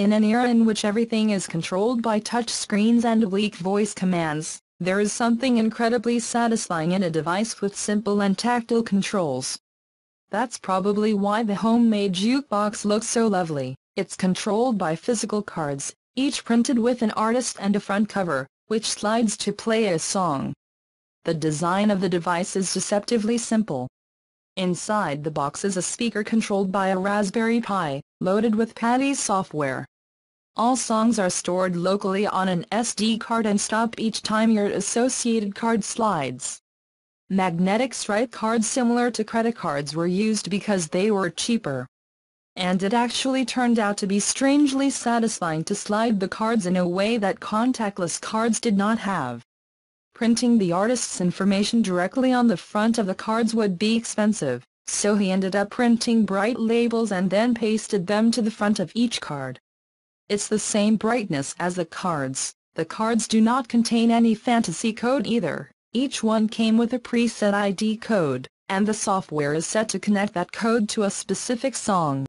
In an era in which everything is controlled by touch screens and oblique voice commands, there is something incredibly satisfying in a device with simple and tactile controls. That's probably why the homemade jukebox looks so lovely. It's controlled by physical cards, each printed with an artist and a front cover, which slides to play a song. The design of the device is deceptively simple. Inside the box is a speaker controlled by a Raspberry Pi, loaded with PADI software. All songs are stored locally on an SD card and stop each time your associated card slides. Magnetic stripe cards similar to credit cards were used because they were cheaper. And it actually turned out to be strangely satisfying to slide the cards in a way that contactless cards did not have. Printing the artist's information directly on the front of the cards would be expensive, so he ended up printing bright labels and then pasted them to the front of each card. It's the same brightness as the cards. The cards do not contain any fantasy code either. Each one came with a preset ID code, and the software is set to connect that code to a specific song.